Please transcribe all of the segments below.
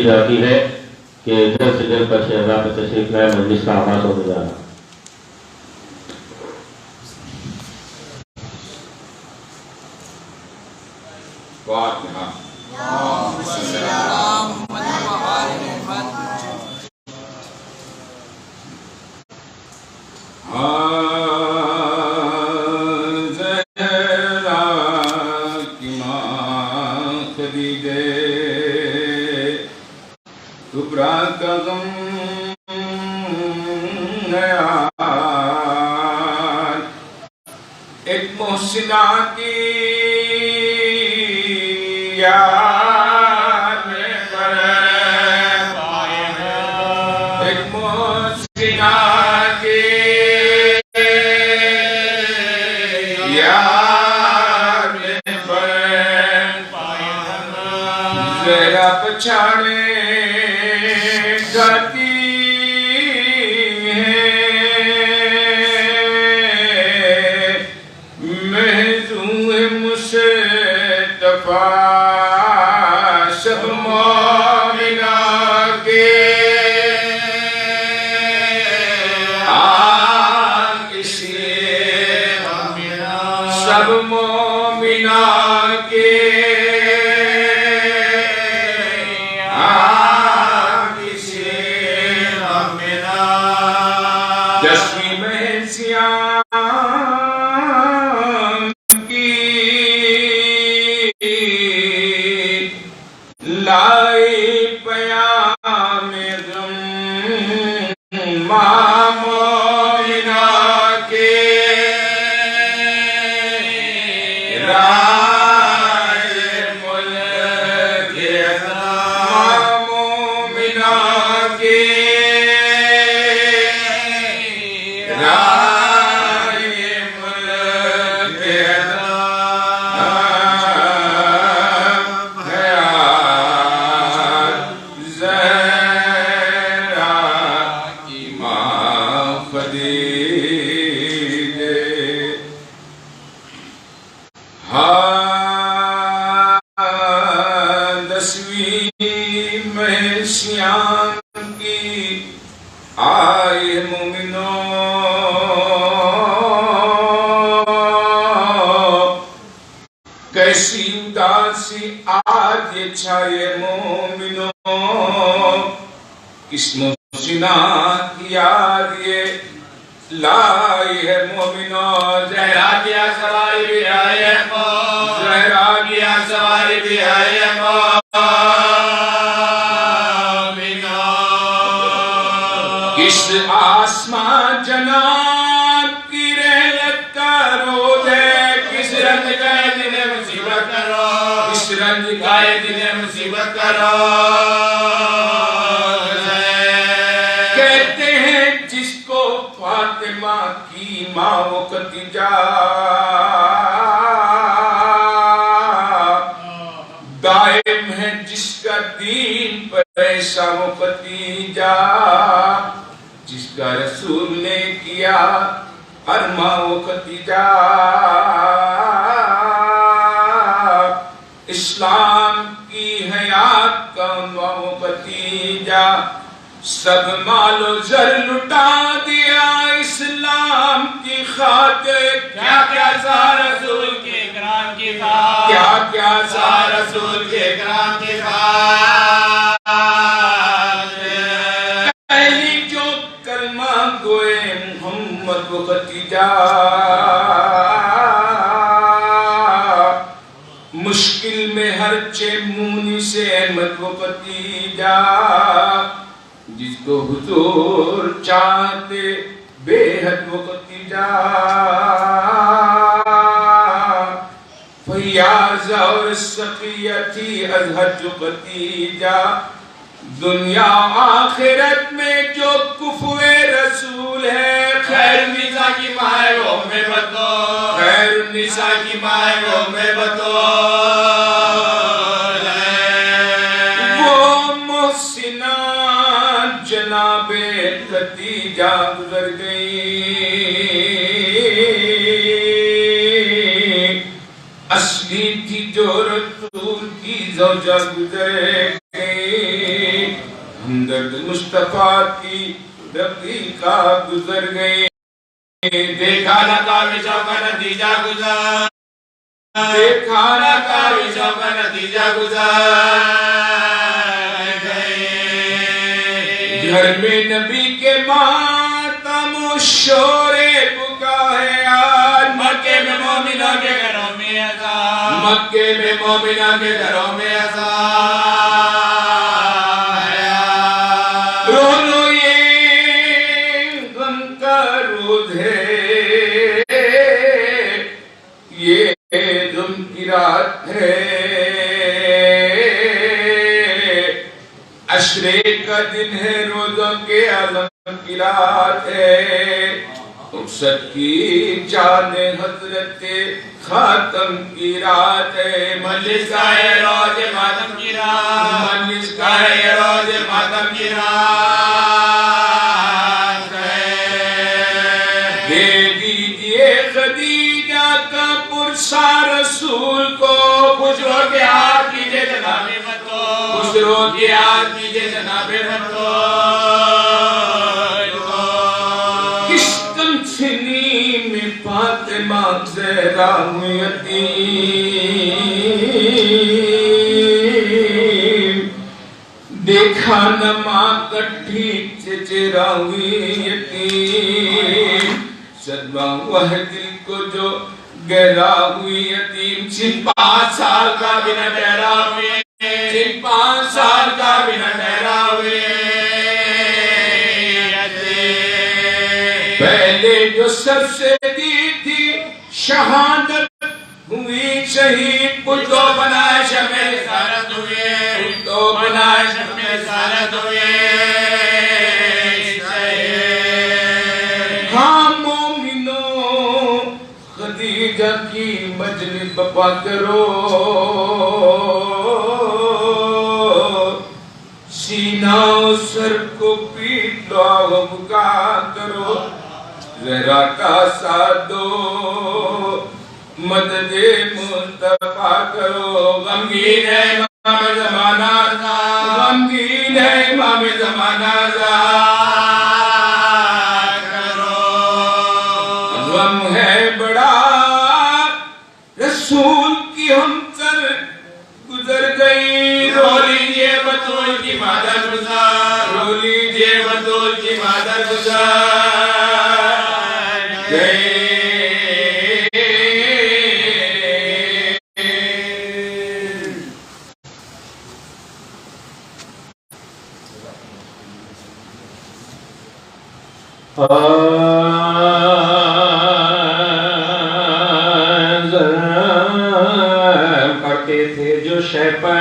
جاتی ہے کہ جلد سے جلد پر شہزاد پہ تشریف لائے، مجلس کا آغاز ہونے جا رہا۔ فاتحہ۔ کبرا کا غم نیا ایک محسنہ کی یاد میں پائے ہیں، ایک محسنہ کی یاد میں پائے ہیں، زہرا پچھاڑے جاتی ہے، محضوں مصطفیٰ سب مومنہ کے کسی سب مومنہ کے دسویں میں سیام کی لائی پیام غم مومنہ کے رائے ملک مومنہ کے دسویں میں سیام کی آئے مومنوں، کیسی اداسی آج چھائے مومنوں، کس محسنہ کی یاد یہ لائی ہے مومنوں، زہرا کیا سواری بھی آئے زہرا کیا سواری بھی آئے کس آسمان جناب کی رحلت کا روز ہے، کس رنج گائے دن مصیبت کا روز، کس رنج گائے دن مصیبت کا روز ہے، کہتے ہیں جس کو فاطمہ کی ماں و خدیجہ، دائم ہے جس کا دین پر ایسا و ختیجہ، جس کا رسول نے کیا ہر ماں و ختیجہ، اسلام کی حیات کا ماں و ختیجہ، سب مال و زر لٹا دیا اسلام کی خاطر، کیا کیا سا رسول کے کرام کی خاطر، کیا کیا سا رسول کے کرام کی خاطر، پہلی جو کلمہ گوئے محمد و ختیجہ، مشکل میں ہر چمونی سے احمد و ختیجہ، جس کو حضور چاہتے بے حد و ختیجہ، فیاض اور سقیہ تھی ازہد و ختیجہ، دنیا آخرت میں جو کفو رسول ہے، خیر النساء کی ماں وہ میں بطول، خیر النساء کی ماں وہ میں بطول ہے، وہ محسنہ جناب ختیجہ گزر گئی، اصلی تھی جو رسول کی زوجہ گزر گئی، ہمدرد مصطفیٰ کی رفیقہ گزر گئے دیکھا نہ کاوشوں کا نتیجہ گزر دیکھا نہ کاوشوں کا نتیجہ گزر گئے گھر میں نبی کے ماتم و شور بکا ہے آج مکے میں مومنہ کے گھروں میں اذان مکے میں مومنہ کے گھروں میں اذان رو لو یہ غم کا روز ہے یہ غم کی رات ہے عشرے کا دن ہے روزوں کے عالم کی رات ہے رخصت کی چاند حضرت خاتم کی رات ہے مجلس کا ہے روز ماتم کی رات مجلس کا ہے روز ماتم کی رات ہے دے دیجئے خدیجہ کا پرسہ رسول کو خوش رو کے ہاتھ کیجئے جناب متو خوش رو کے ہاتھ کیجئے جناب متو فاطمہ زہرا یتیم دیکھا نہ ماں کٹھی چچیرا ہوئی یتیم صدمہ ہوا ہے دل کو جو گہرا ہوئی یتیم 5 سال کا بھی نہ ٹھہرا ہوئے 5 سال کا بھی نہ ٹھہرا ہوئے پہلے جو سب سے دی تھی شہادت ہوئی شہید پتو بنائے شمع رسالت ہوئے پتو بنائے شمع رسالت ہوئے ہاں مومنوں خدیجہ کی مجلس بپا کرو سینہ و سر کو پیٹ لو بکا کرو زہرا کا ساتھ دو مدد مصطفیٰ کرو غمگین ہے امام زمانہ غمگین ہے امام زمانہ کرو غم ہے بڑا رسول کی ہم سر گزر گئی رو لیجئے بطول کی مادر گزار رو لیجئے بطول کی مادر گزار گئے کرتے تھے جو شے پہ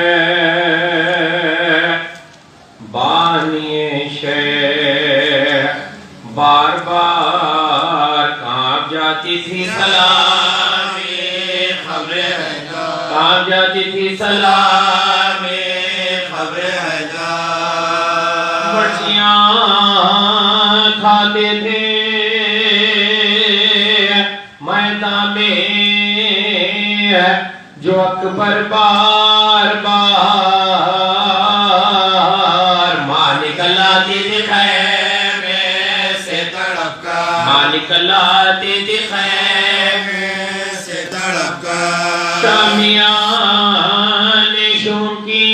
بانی شے بار بار کانپ جاتی تھی سلامی خبریں کانپ جاتی تھی سلامی خبریں مرچیاں کھاتے تھے میدان میں جو اکبر بار بار ماں نکلاتی تھی خیمے سے تڑپ کر ماں نکلاتی تھی خیمے سے تڑپ کر شامیان شوم کی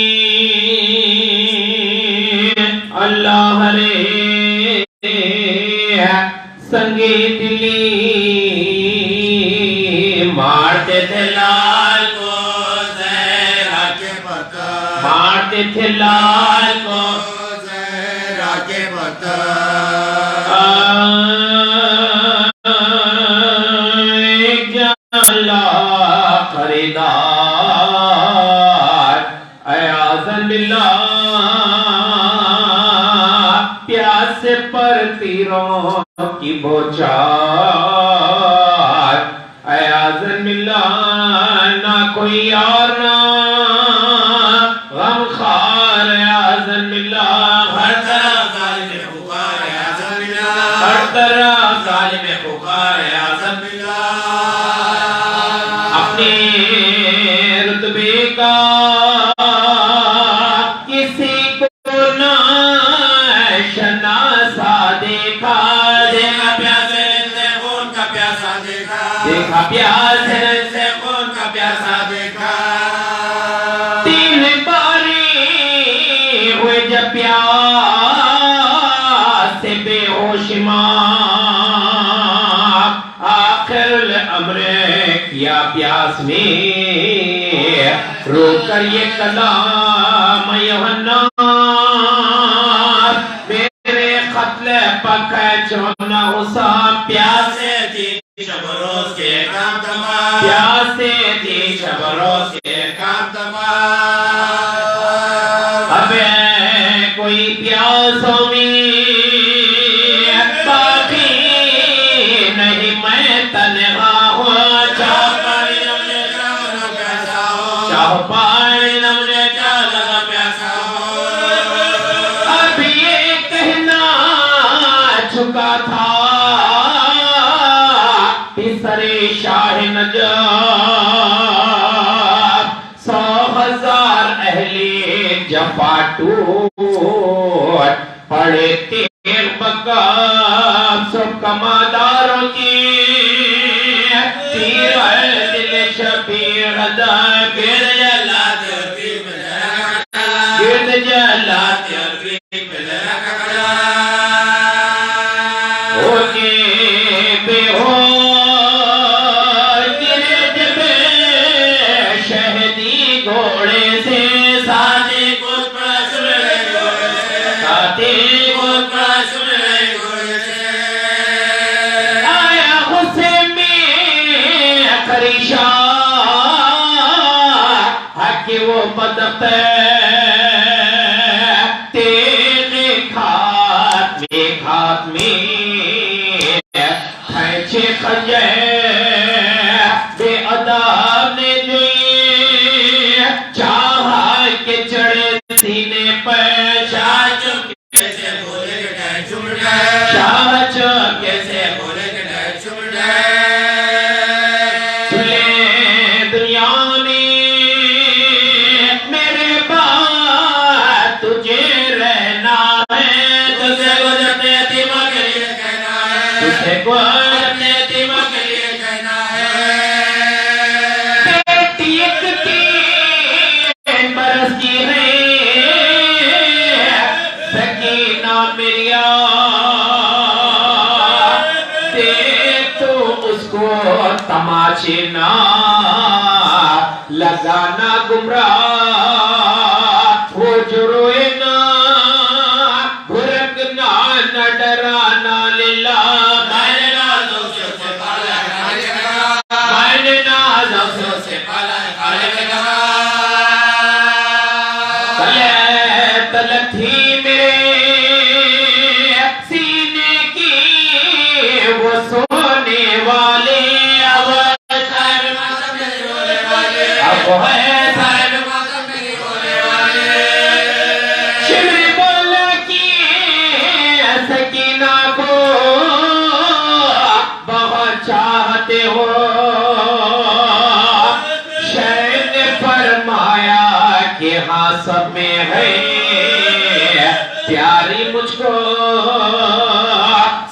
اللہ رے سنگی دلی مارتے تھے لال کو زہرا کے پتہ مارتے تھے لال کو زہرا کے پتہ ایک اللہ خریدار اعاذن باللہ پیاس سے پر تیروں کی بوچھار اعاذن باللہ نہ کوئی اور نہ غم خار اعاذن باللہ ہر طرح ظالم پکار اعاذن باللہ ہر طرح ظالم پکار اعاذن باللہ اپنے رتبے کا کسی کو نہ پیاس سے خون کا پیاسا دیکھا 3 باری ہوئے جب پیاس سے بے ہوش ماں آخر الامر کیا پیاس میں رو کر یہ کلام یوحنا میرے قتل پکے چونا حسام پیاسے تھی شب روز کے کام تمام پیاسے تھی شب روز کے کام تمام اب کوئی پیاسوں میں باقی نہیں میں تنہا ہوا چاہ پانی نمنے چاہ پیاسا ہو چاہ پانی نمنے چاہ لگا پیاسا ہو اب یہ کہنا چکا تھا سرے شاہ نجات 100,000 اہلی جفا ٹوٹ پڑے تیر مقام سب کماداروں کی تیر ہے دل شبیر غدا گرد جلات گرد جلات ہوگے بے ہو وہ بدت تیرے کھات میں کھینچے خجے بے اداب نے جوئی چاہا کے چڑے سینے پر شاہ چکے سے بولے کے ڈائے چمڑ گئے شاہ چکے سے بولے کے ڈائے چمڑ گئے سلے دنیا میں اپنے دیمہ کے لیے کہنا ہے بیٹی ایک 3 برس کی ہے سکینہ ملیا دے تو اس کو تماشے نہ لگانا گمراہ وہ جو روئے نہ بھرکنا نہ ڈرانا للہ طلب تھی میرے سینے کی وہ سونے والے اب صاحب ماتم میرے رونے والے اب ہے صاحب ماتم میرے رونے والے شمر بولا کی سکینہ کو بہت چاہتے ہو شہر نے فرمایا کہ ہاں سب میں ہے پیاری مجھ کو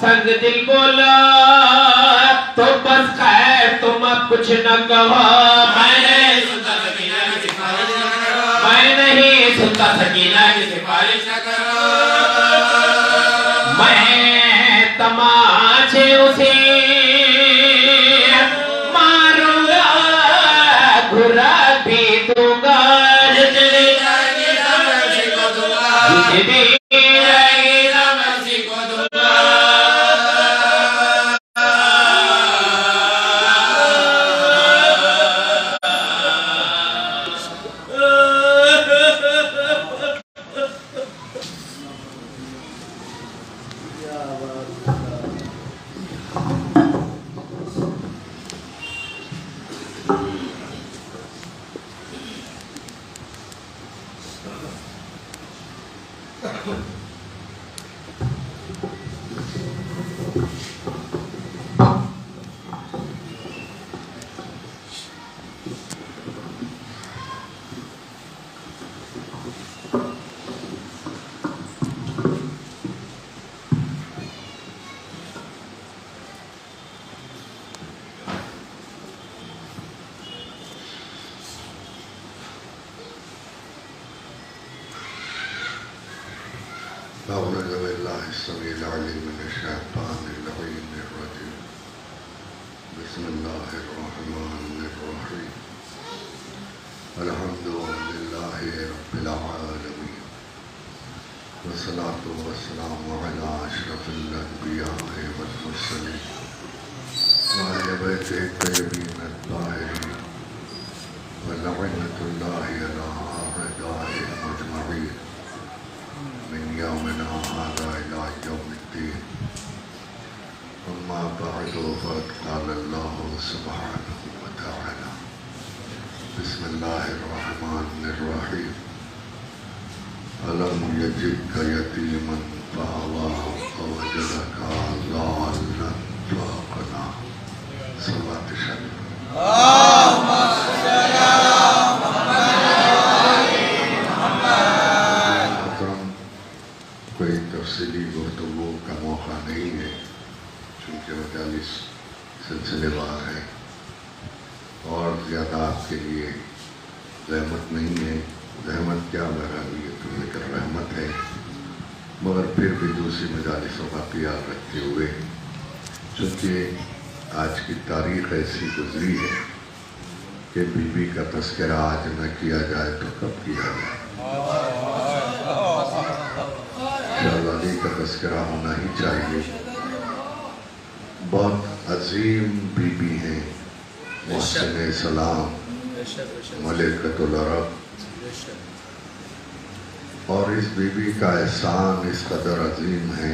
سنگ دل بولا تو بس خیر تم اب کچھ نہ کہو میں نہیں سنتا سکینہ کی سفارش نہ کرو میں تماچے اسے ماروں گا گھرا بھی دوں گا جتنی جائے بھی أعوذ بالله السميع العليم من الشيطان اللعين الرجيم بسم الله الرحمن الرحيم الحمد لله رب العالمين والصلاة والسلام على أشرف الأنبياء والمرسلين وعلى بيته الطيبين الطاهرين ولعنة الله على أعدائهم أجمعين من يومنا هذا إلى يوم الدين أما بعد فقد قال الله سبحانه وتعالى بسم الله الرحمن الرحيم ألم يجدك يتيما فآوى ووجدك ضالا فأغنى صلاة الشهر اللهم صل على محترم کوئی تفصیلی گفتگو کا موقع نہیں ہے چونکہ مجالس سلسلے وار ہے اور زیادہ آپ کے لیے زحمت نہیں ہے. زحمت کیا بہرحال یہ تو ذکر رحمت ہے مگر پھر بھی دوسری مجالسوں کا خیال رکھتے ہوئے چونکہ آج کی تاریخ ایسی گزری ہے کہ بی بی کا تذکرہ آج نہ کیا جائے تو کب کیا جائے. شہزادی کا تذکرہ ہونا ہی چاہیے. بہت عظیم بی بی ہیں محسن سلام ملکۃ العرب اور اس بی بی کا احسان اس قدر عظیم ہے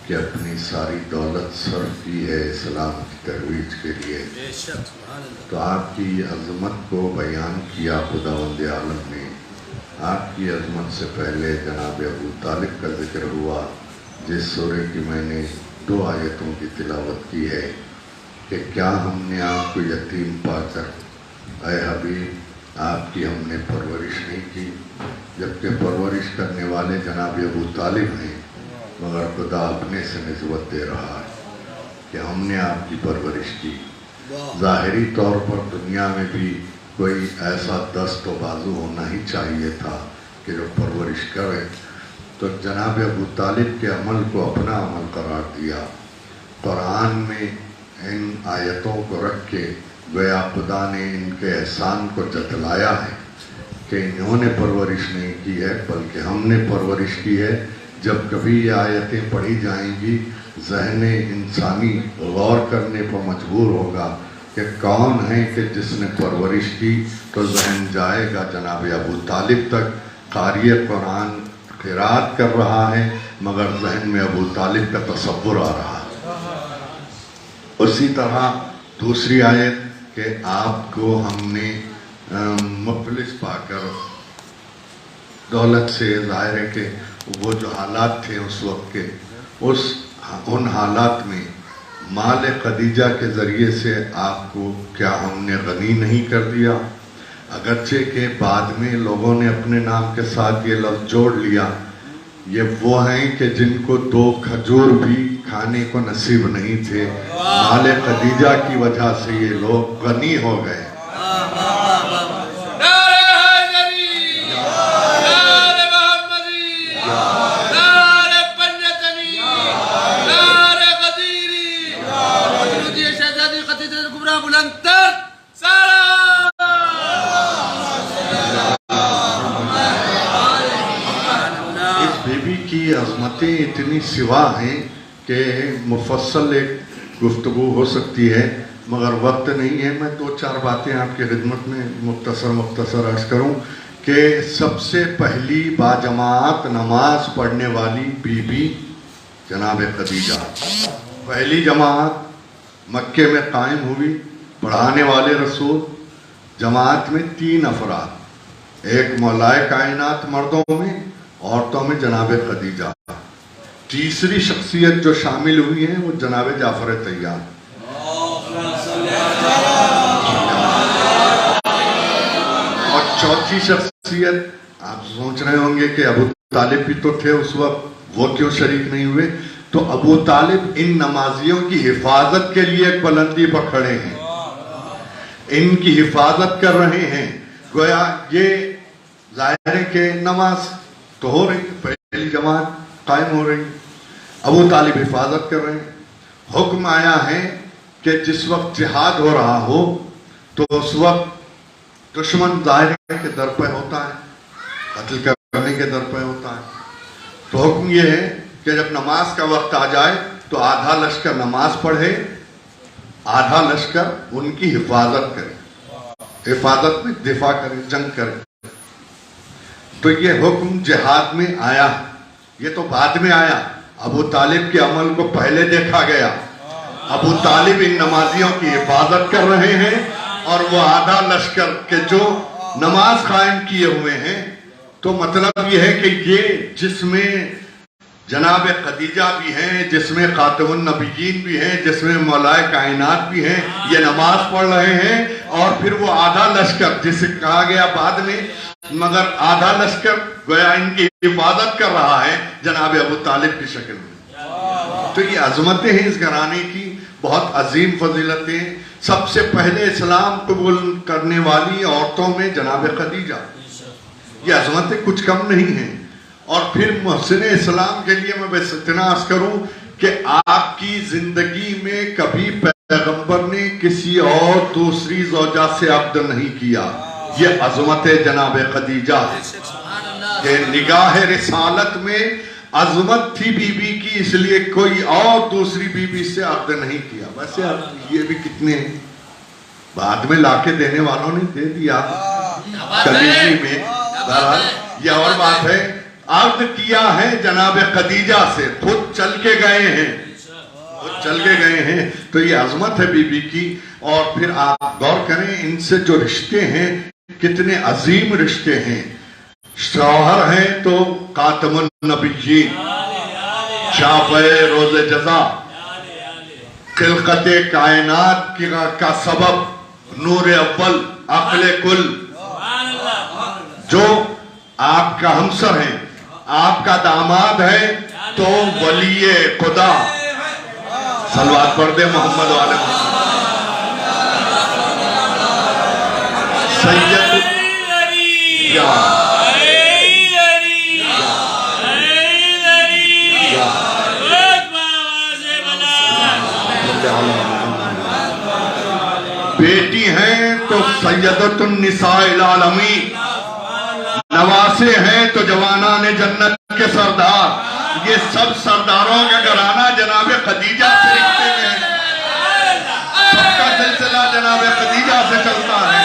کہ اپنی ساری دولت صرف کی ہے اسلام کی ترویج کے لیے. تو آپ کی عظمت کو بیان کیا خداوند عالم نے. آپ کی عظمت سے پہلے جناب ابو طالب کا ذکر ہوا جس سورہ کی میں نے 2 آیتوں کی تلاوت کی ہے کہ کیا ہم نے آپ کو یتیم پا کر اے حبیب آپ کی ہم نے پرورش نہیں کی جبکہ پرورش کرنے والے جناب ابو طالب ہیں مگر خدا اپنے سے نسبت دے رہا ہے کہ ہم نے آپ کی پرورش کی. ظاہری طور پر دنیا میں بھی کوئی ایسا دست و بازو ہونا ہی چاہیے تھا کہ جو پرورش کرے. تو جناب ابو طالب کے عمل کو اپنا عمل قرار دیا. قرآن میں ان آیتوں کو رکھ کے گویا خدا نے ان کے احسان کو جتلایا ہے کہ انہوں نے پرورش نہیں کی ہے بلکہ ہم نے پرورش کی ہے. جب کبھی یہ آیتیں پڑھی جائیں گی ذہن انسانی غور کرنے پر مجبور ہوگا کہ کون ہے کہ جس نے پرورش کی تو ذہن جائے گا جناب ابو طالب تک. قاری قرآن قرات کر رہا ہے مگر ذہن میں ابو طالب کا تصور آ رہا ہے. اسی طرح دوسری آیت کہ آپ کو ہم نے مفلس پا کر دولت سے ظاہر ہے کہ وہ جو حالات تھے اس وقت کے ان حالات میں مال خدیجہ کے ذریعے سے آپ کو کیا ہم نے غنی نہیں کر دیا. اگرچہ کہ بعد میں لوگوں نے اپنے نام کے ساتھ یہ لفظ جوڑ لیا. یہ وہ ہیں کہ جن کو 2 کھجور بھی کھانے کو نصیب نہیں تھے مال خدیجہ کی وجہ سے یہ لوگ غنی ہو گئے. عظمتیں اتنی سوا ہیں کہ مفصل ایک گفتگو ہو سکتی ہے مگر وقت نہیں ہے. میں 2-4 باتیں آپ کی خدمت میں مختصر عرض کروں کہ سب سے پہلی باجماعت نماز پڑھنے والی بی بی جناب خدیجہ. پہلی جماعت مکے میں قائم ہوئی. پڑھانے والے رسول جماعت میں 3 افراد. ایک مولائے کائنات مردوں میں عورتوں میں جناب خدیجہ. تیسری شخصیت جو شامل ہوئی ہیں وہ جناب جعفر طیار. اور چوتھی شخصیت آپ سوچ رہے ہوں گے کہ ابو طالب بھی تو تھے اس وقت وہ کیوں شریک نہیں ہوئے. تو ابو طالب ان نمازیوں کی حفاظت کے لیے ایک بلندی پر کھڑے ہیں. ان کی حفاظت کر رہے ہیں. گویا یہ ظاہر ہے کہ نماز تو ہو رہی ہے. پہلی جماعت قائم ہو رہی ہیں. ابو طالب حفاظت کر رہے ہیں. حکم آیا ہے کہ جس وقت جہاد ہو رہا ہو تو اس وقت دشمن ظاہر کے در پہ ہوتا ہے, قتل کرنے کے در پہ ہوتا ہے. تو حکم یہ ہے کہ جب نماز کا وقت آ جائے تو آدھا لشکر نماز پڑھے, آدھا لشکر ان کی حفاظت کرے, حفاظت میں دفاع کرے, جنگ کرے. تو یہ حکم جہاد میں آیا, یہ تو بعد میں آیا. ابو طالب کے عمل کو پہلے دیکھا گیا. ابو طالب ان نمازیوں کی حفاظت کر رہے ہیں اور وہ آدھا لشکر کے جو نماز قائم کیے ہوئے ہیں. تو مطلب یہ ہے کہ یہ جس میں جناب خدیجہ بھی ہیں, جس میں خاتم النبیین بھی ہیں, جس میں مولائے کائنات بھی ہیں, یہ نماز پڑھ رہے ہیں. اور پھر وہ آدھا لشکر جسے کہا گیا بعد میں, مگر آدھا لشکر گویا ان کی حفاظت کر رہا ہے جناب ابو طالب کی شکل میں. تو یہ عظمتیں ہیں اس گھرانے کی, بہت عظیم فضیلتیں. سب سے پہلے اسلام قبول کرنے والی عورتوں میں جناب خدیجہ, یہ عظمتیں کچھ کم نہیں ہیں. اور پھر محسن اسلام کے لیے میں بس اتنا عرض کروں کہ آپ کی زندگی میں کبھی پیغمبر نے کسی اور دوسری زوجہ سے عقد نہیں کیا. یہ عظمت جناب خدیجہ ہے کہ نگاہ رسالت میں عظمت تھی بی بی کی, اس لیے کوئی اور دوسری بی بی سے عقد نہیں کیا. ویسے یہ بھی کتنے ہیں, بعد میں لا کے دینے والوں نے دے دیا کلیجی میں. یہ اور بات ہے, عقد کیا ہے جناب خدیجہ سے, خود چل کے گئے ہیں, خود چل کے گئے ہیں. تو یہ عظمت ہے بی بی کی. اور پھر آپ غور کریں ان سے جو رشتے ہیں کتنے عظیم رشتے ہیں. شوہر ہیں تو خاتم النبیین, شافع روز جزا, خلقت کائنات کا سبب, نور اول, عقل کل, جو آپ کا ہمسر ہیں, آپ کا داماد ہے تو ولی خدا. صلوات پڑھ دے محمد و آل محمد. سید بیٹی ہیں تو سیدۃ النساء العالمین, نواسے ہیں تو جوانان جنت کے سردار. یہ سب سرداروں کا گھرانہ جناب خدیجہ سے رکھتے ہیں, سب کا سلسلہ جناب خدیجہ سے چلتا ہے.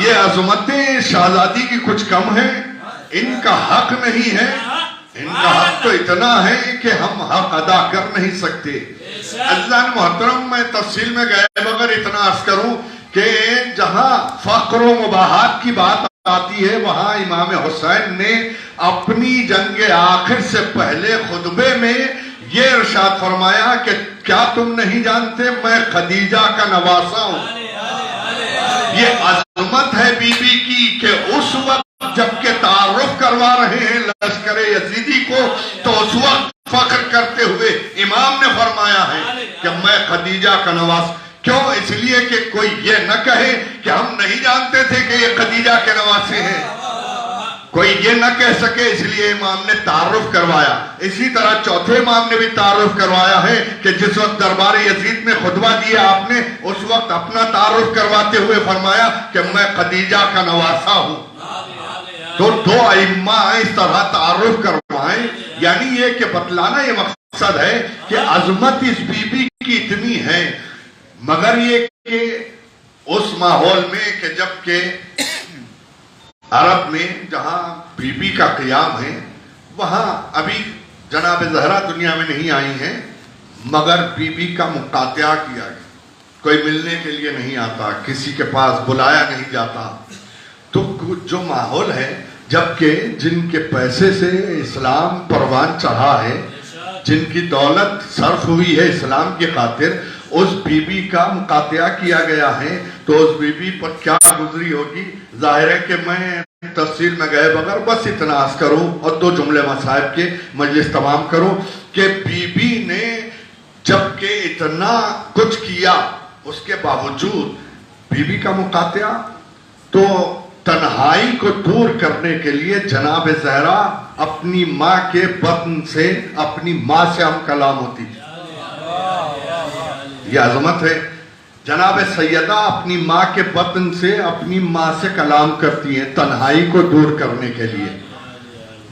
یہ عظمتیں شہزادی کی کچھ کم ہیں, ان کا حق نہیں ہے. ان کا حق تو اتنا ہے کہ ہم حق ادا کر نہیں سکتے. عزیزان محترم, میں تفصیل میں گئے بغیر اتنا عرض کروں کہ جہاں فخر و مباحات کی بات آتی ہے وہاں امام حسین نے اپنی جنگ آخر سے پہلے خطبے میں یہ ارشاد فرمایا کہ کیا تم نہیں جانتے میں خدیجہ کا نواسا ہوں. یہ عظمت ہے بی بی کی کہ اس وقت جبکہ تعارف کروا رہے ہیں لشکر یزیدی کو تو اس وقت فخر کرتے ہوئے امام نے فرمایا ہے کہ میں خدیجہ کا نواس. کیوں؟ اس لیے کہ کوئی یہ نہ کہے کہ ہم نہیں جانتے تھے کہ یہ خدیجہ کے نواسے ہیں, کوئی یہ نہ کہہ سکے, اس لیے امام نے تعارف کروایا. اسی طرح چوتھے امام نے بھی تعارف کروایا ہے کہ جس وقت دربار یزید میں خطبہ دیا آپ نے اس وقت اپنا تعارف کرواتے ہوئے فرمایا کہ میں خدیجہ کا نواسا ہوں. تو دو ائمہ اس طرح تعارف کروائیں, یعنی یہ کہ بتلانا یہ مقصد ہے کہ عظمت اس بی بی کی اتنی ہے. مگر یہ کہ اس ماحول میں کہ جب کہ عرب میں جہاں بی بی کا قیام ہے وہاں ابھی جناب زہرا دنیا میں نہیں آئی ہیں, مگر بی بی کا مقاطعہ کیا گیا. کوئی ملنے کے لیے نہیں آتا, کسی کے پاس بلایا نہیں جاتا. تو جو ماحول ہے جبکہ جن کے پیسے سے اسلام پروان چڑھا ہے, جن کی دولت صرف ہوئی ہے اسلام کی خاطر, اس بی بی کا مقاطعہ کیا گیا ہے تو اس بی بی پر کیا گزری ہوگی. ظاہر ہے کہ میں تفصیل میں گئے بغیر بس اتنا عرض کروں اور دو جملے مصائب کے مجلس تمام کروں کہ بی بی نے جبکہ اتنا کچھ کیا اس کے باوجود بی بی کا مقاطعہ, تو تنہائی کو دور کرنے کے لیے جناب زہرا اپنی ماں کے بطن سے اپنی ماں سے ہم کلام ہوتی تھی. یہ عظمت ہے. جناب سیدہ اپنی ماں کے بطن سے اپنی ماں سے کلام کرتی ہیں تنہائی کو دور کرنے کے لیے,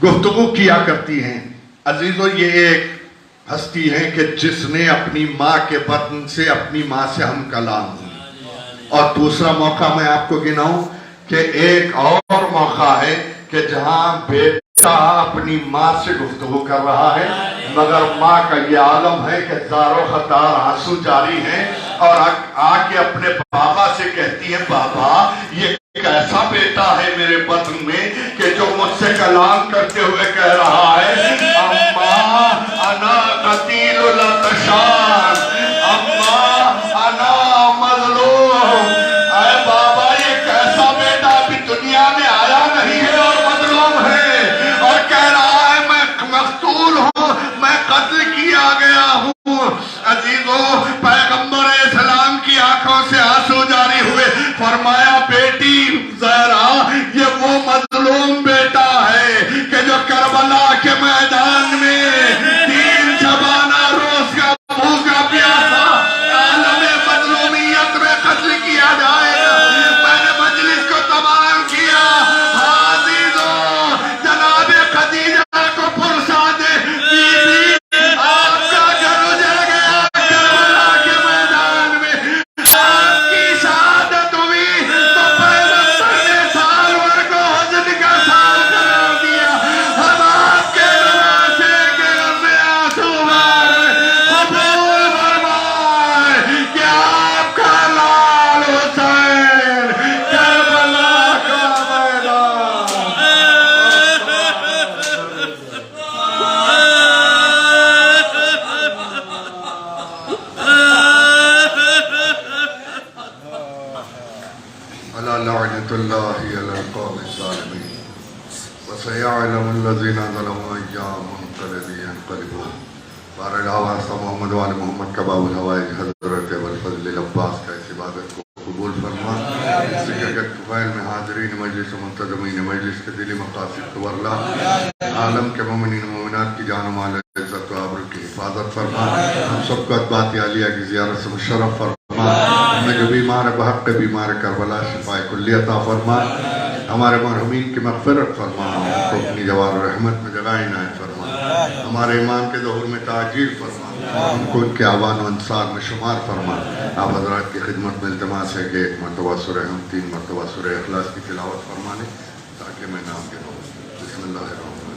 گفتگو کیا کرتی ہیں. عزیزو, یہ ایک ہستی ہے کہ جس نے اپنی ماں کے بطن سے اپنی ماں سے ہم کلام ہوئی. اور دوسرا موقع میں آپ کو گناؤں کہ ایک اور موقع ہے کہ جہاں بیٹا اپنی ماں سے گفتگو کر رہا ہے, مگر ماں کا یہ عالم ہے کہ زارو خطار آنسو جاری ہیں, اور آ کے اپنے بابا سے کہتی ہے, بابا یہ کیسا بیٹا ہے میرے بطن میں کہ جو مجھ سے کلام کرتے ہوئے کہہ رہا ہے, اماں انا قتیل الاتشان, اماں انا مظلوم. اے بابا یہ کیسا بیٹا ابھی دنیا میں آیا نہیں ہے اور مظلوم ہے, اور کہہ رہا ہے میں مقتول ہوں, میں قتل کیا گیا ہوں. عزیزو, پیغمبر اسلام کی آنکھوں سے آنسو جاری ہوئے. فرمایا, بیٹی زہرا یہ وہ مظلوم بیٹا ہے کہ جو کربلا کے میدان میں 3 شبانہ روز کا بھوکا پیاسا عالم مظلومیت میں قتل کیا جائے گا. میں نے مجلس کو تمام کیا. عزیزو, جناب خدیجہ کو پرسا دے, بی بی آپ کا گھر اجڑ گیا کربلا کے میدان میں, آپ کی شہادت ہوئی تو پیغمبر نے سال بھر کو حزن کا سال قرار دیا. ہم آپ کے نواسے کے میں آنسو بہارے قبول فرمائے کہ آپ کا لال حسین کربلا کا میدان. ألا لعنة الله على القوم الظالمين وسيعلم الذين ظلموا أيّ منقلب ينقلبون. بار الحواس محمد وآل محمد کا باب الحوائج حضرت ابوالفضل العباس کا اس عبادت کو قبول فرما. ذکر کے طفیل میں حاضرین مجلس و منتظمین مجلس کے دلی مقاصد تو ورلا, عالم کے مومنین و مومنات کی جان و مال عزت و آبرو کی حفاظت فرما. ہم سب کو اتباعت عالیہ کی زیارت سے مشرف فرما. ہمیں جو بیمار بحق بیمار کربلا شفاء کلی عطا فرما. ہمارے مرحومین کی مغفرت فرما, ان کو اپنی جوار رحمت میں جگہ عنایت فرما. ہمارے ایمان کے ظہور میں تعجیل فرما, ان کو ان کے آوان و انصار میں شمار فرما. آپ حضرات کی خدمت میں التماس ہے کہ 1 مرتبہ سورہ ہم 3 مرتبہ سورہ اخلاص کی تلاوت فرما لیں تاکہ میں نام کے دوں. بسم اللہ الرحمن الرحیم.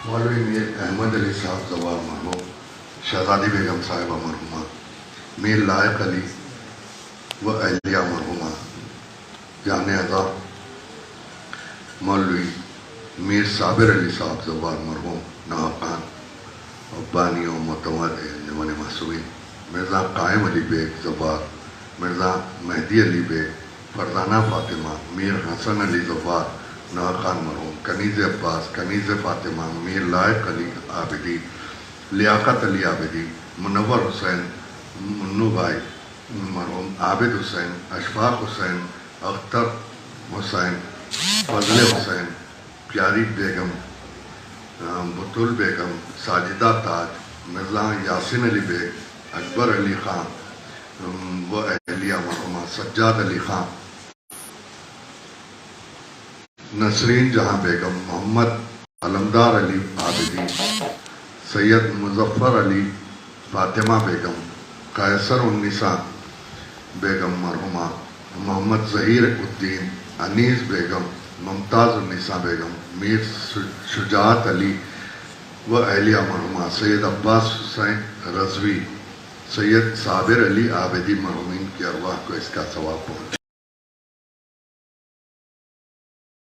مولوی میر احمد علی صاحب زوار مرحوم, شہزادی بیگم صاحبہ مرحومہ, میر لائق علی و اہلیہ مرحومہ, جان عزا مولوی میر صابر علی صاحب زوار مرحوم, نواقان عبانی و متواد انجمن محسوبین, مرزا قائم علی بیگ زوار, مرزا مہدی علی بیگ, فرزانہ فاطمہ, میر حسن علی زوار نواقان مرحوم, کنیز عباس, کنیز فاطمہ, میر لائق علی عابدی, لیاقت علی عابدی, منور حسین, منو بھائی مرحوم, عابد حسین, اشفاق حسین, اختر حسین, فضل حسین, پیاری بیگم, بطول بیگم, ساجدہ تاج, مرزا یاسین علی بیگ, اکبر علی خان و اہلیہ مرحومہ, سجاد علی خان, نسرین جہاں بیگم, محمد علمدار علی عابدی, سید مظفر علی, فاطمہ بیگم, قیصر النساء بیگم مرحومہ, محمد ظہیر الدین, انیس بیگم, ممتاز النساء بیگم, میر شجاعت علی و اہلیہ مرحومہ سید عباس حسین رضوی، سید صابر علی عابدی مرحومین کی ارواح کو اس کا ثواب پہنچے۔